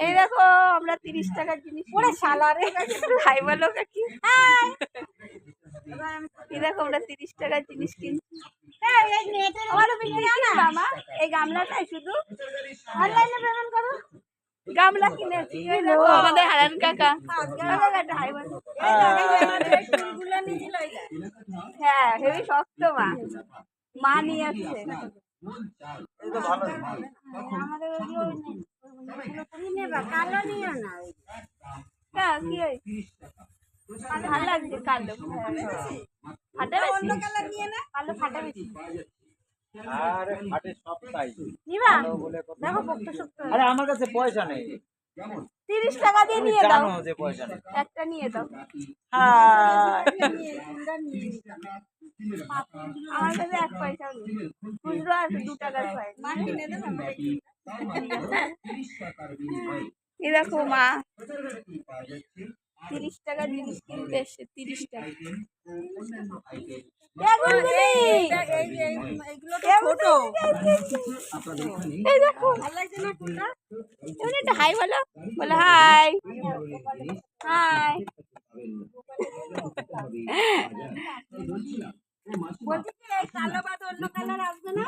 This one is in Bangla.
এই দেখো আমরা 30 টাকার জিনিস পরে সালারে খাই বলো কাকি। এই দেখো আমরা 30 টাকার জিনিস কিনছি। মামা এই গামলাটাই শুধু অনলাইনে পেমেন্ট করো। গামলা কিনেছি আমাদের হারান কাকা। হ্যাঁ হেবি শক্ত মা, মা নিয়ে আসছে। আমাদের কালো নিও না, কি ভালো লাগছে কালো। ফাটা অন্য কালার নিয়ে না, কালো ফাটা বেশি। আরে ফাটে সব তাই নিবা দেখো পক্ত শক্ত। আরে আমার কাছে পয়সা নেই। 30 টাকা দিয়ে নিয়ে দাও। জানো যে পয়সা নেই, একটা নিয়ে দাও। আমার কাছে 1 পয়সাও নেই, খুচরো আছে 2 টাকার কয়েন। মা কিনে দেবে। এই দেখো মা 30 টাকার জিনিস কিনতে এসছে। 30 টাকা এই দেখো একটা হাই বলো, বলো হাই হাই। বলছি কি এই কালো বাদ অন্য কালার আসবে না?